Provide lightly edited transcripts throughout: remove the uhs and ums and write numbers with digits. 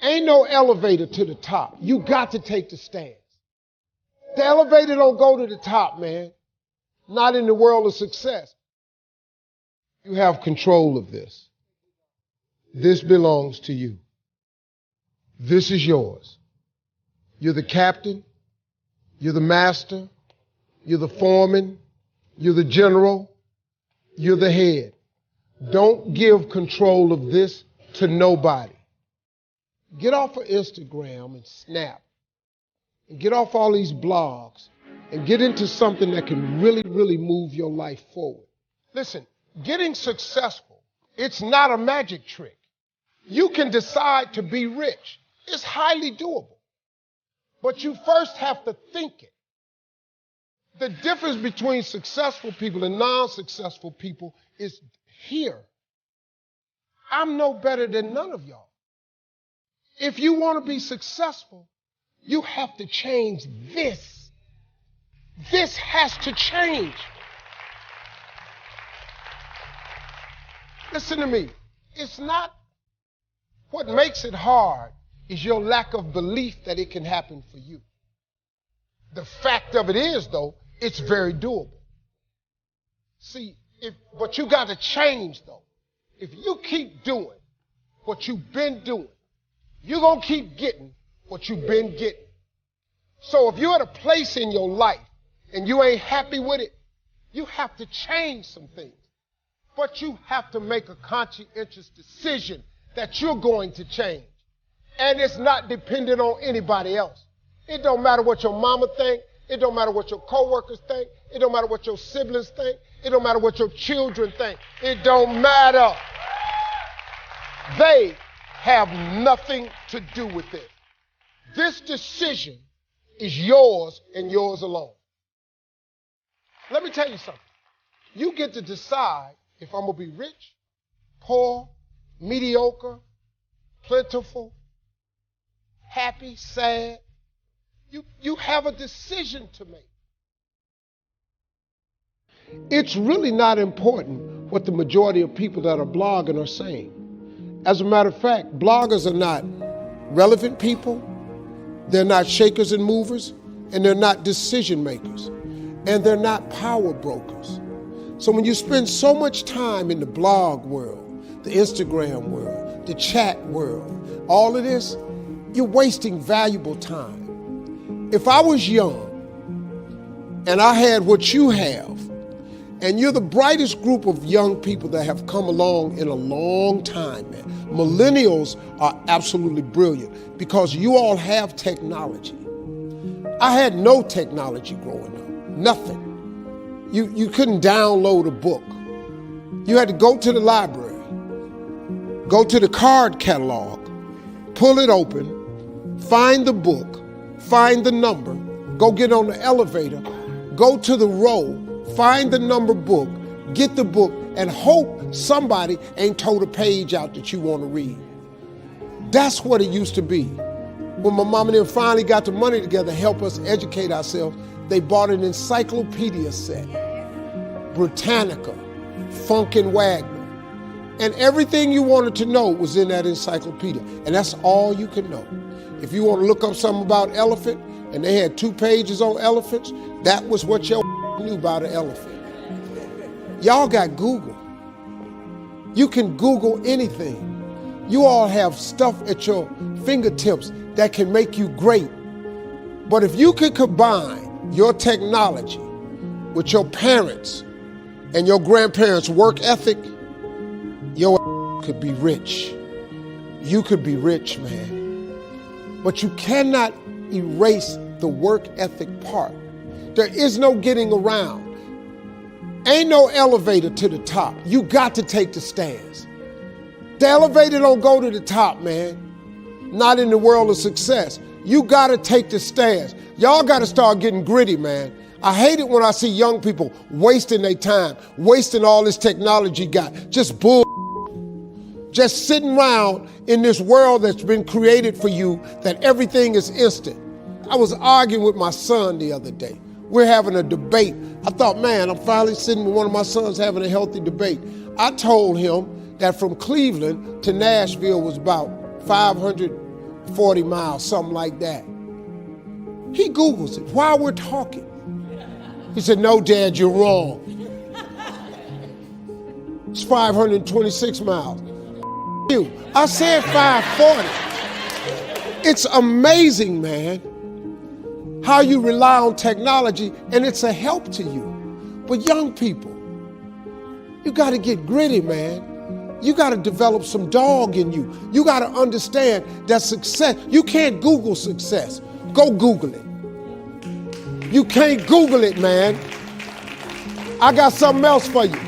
Ain't no elevator to the top. You got to take the stairs. The elevator don't go to the top, man. Not in the world of success. You have control of this. This belongs to you. This is yours. You're the captain. You're the master. You're the foreman. You're the general. You're the head. Don't give control of this to nobody. Get off of Instagram and Snap. And get off all these blogs. And get into something that can really move your life forward. Listen, getting successful, it's not a magic trick. You can decide to be rich. It's highly doable. But you first have to think it. The difference between successful people and non-successful people is here. I'm no better than none of y'all. If you want to be successful, you have to change this. This has to change. Listen to me. It's not what makes it hard is your lack of belief that it can happen for you. The fact of it is, though, it's very doable. See, but you got to change, though. If you keep doing what you've been doing, you're going to keep getting what you've been getting. So if you're at a place in your life and you ain't happy with it, you have to change some things. But you have to make a conscientious decision that you're going to change. And it's not dependent on anybody else. It don't matter what your mama think. It don't matter what your coworkers think. It don't matter what your siblings think. It don't matter what your children think. It don't matter. They have nothing to do with it. This decision is yours and yours alone. Let me tell you something. You get to decide if I'm going to be rich, poor, mediocre, plentiful, happy, sad. You have a decision to make. It's really not important what the majority of people that are blogging are saying. As a matter of fact, bloggers are not relevant people, they're not shakers and movers, and they're not decision makers, and they're not power brokers. So when you spend so much time in the blog world, the Instagram world, the chat world, all of this, you're wasting valuable time. If I was young and I had what you have, and you're the brightest group of young people that have come along in a long time, man. Millennials are absolutely brilliant because you all have technology. I had no technology growing up, nothing. You couldn't download a book. You had to go to the library, go to the card catalog, pull it open, find the book, find the number, go get on the elevator, go to the row, find the number book, get the book, and hope somebody ain't told a page out that you want to read. That's what it used to be. When my mom and them finally got the money together to help us educate ourselves, they bought an encyclopedia set, Britannica, Funkin' Wagner, and everything you wanted to know was in that encyclopedia, and that's all you could know. If you want to look up something about elephant, and they had 2 pages on elephants, that was what your knew about an elephant. Y'all got Google. You can Google anything. You all have stuff at your fingertips that can make you great. But if you could combine your technology with your parents and your grandparents' work ethic, your could be rich. You could be rich, man. But you cannot erase the work ethic part. There is no getting around. Ain't no elevator to the top. You got to take the stairs. The elevator don't go to the top, man. Not in the world of success. You got to take the stairs. Y'all got to start getting gritty, man. I hate it when I see young people wasting their time, wasting all this technology got, just bull. Just sitting around in this world that's been created for you that everything is instant. I was arguing with my son the other day. We're having a debate. I thought, man, I'm finally sitting with one of my sons having a healthy debate. I told him that from Cleveland to Nashville was about 500 40 miles, something like that. He Googles it while we're talking. He said, no, Dad, you're wrong. It's 526 miles. You. I said 540. It's amazing, man, how you rely on technology and it's a help to you. But young people, you got to get gritty, man. You got to develop some dog in you. You got to understand that success, you can't Google success. Go Google it. You can't Google it, man. I got something else for you.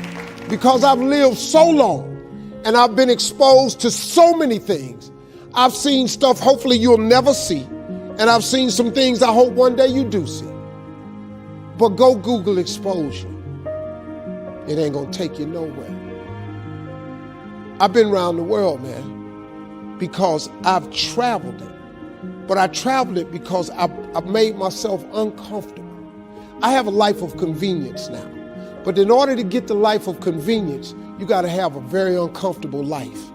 Because I've lived so long and I've been exposed to so many things. I've seen stuff hopefully you'll never see. And I've seen some things I hope one day you do see. But go Google exposure. It ain't gonna take you nowhere. I've been around the world, man, because I've traveled it. But I traveled it because I've made myself uncomfortable. I have a life of convenience now. But in order to get the life of convenience, you gotta have a very uncomfortable life.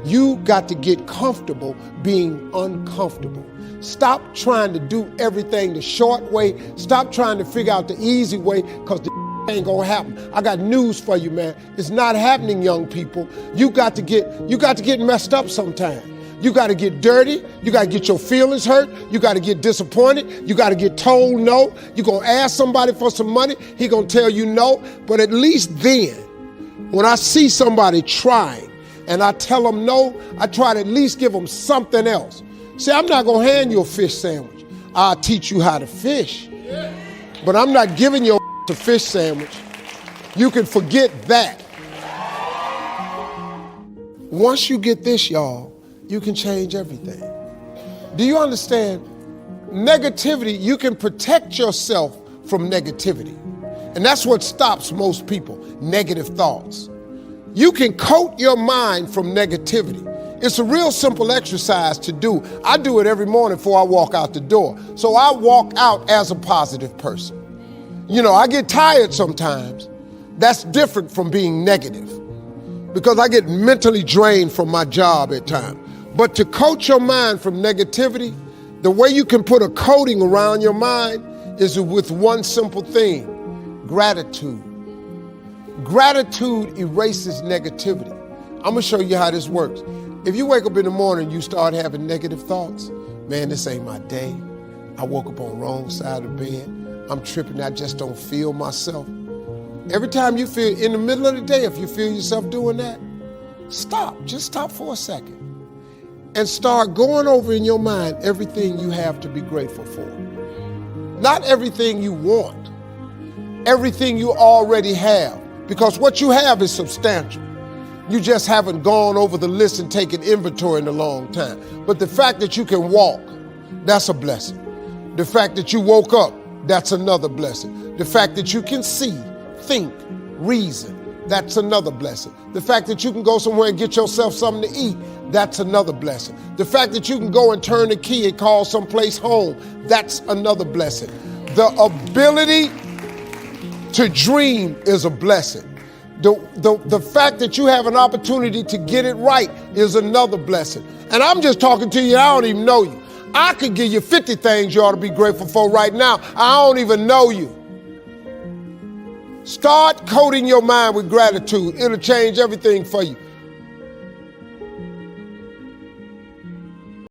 You got to get comfortable being uncomfortable. Stop trying to do everything the short way. Stop trying to figure out the easy way, because the ain't gonna happen. I got news for you, man. It's not happening, young people. You got to get messed up sometime. You got to get dirty. You got to get your feelings hurt. You got to get disappointed. You got to get told no. You're going to ask somebody for some money. He going to tell you no. But at least then, when I see somebody trying and I tell them no, I try to at least give them something else. See, I'm not going to hand you a fish sandwich. I'll teach you how to fish. But I'm not giving you a fish sandwich. You can forget that. Once you get this, y'all, you can change everything. Do you understand? Negativity, you can protect yourself from negativity. And that's what stops most people, negative thoughts. You can coat your mind from negativity. It's a real simple exercise to do. I do it every morning before I walk out the door. So I walk out as a positive person. You know, I get tired sometimes. That's different from being negative, because I get mentally drained from my job at times. But to coat your mind from negativity, the way you can put a coating around your mind is with one simple thing: gratitude. Gratitude erases negativity. I'm gonna show you how this works. If you wake up in the morning, you start having negative thoughts, man, this ain't my day. I woke up on the wrong side of the bed. I'm tripping, I just don't feel myself. Every time you feel, in the middle of the day, if you feel yourself doing that, stop, just stop for a second and start going over in your mind everything you have to be grateful for. Not everything you want, everything you already have, because what you have is substantial. You just haven't gone over the list and taken inventory in a long time. But the fact that you can walk, that's a blessing. The fact that you woke up, that's another blessing. The fact that you can see, think, reason, that's another blessing. The fact that you can go somewhere and get yourself something to eat, that's another blessing. The fact that you can go and turn the key and call someplace home, that's another blessing. The ability to dream is a blessing. The fact that you have an opportunity to get it right is another blessing. And I'm just talking to you, I don't even know you. I could give you 50 things you ought to be grateful for right now. I don't even know you. Start coating your mind with gratitude. It'll change everything for you.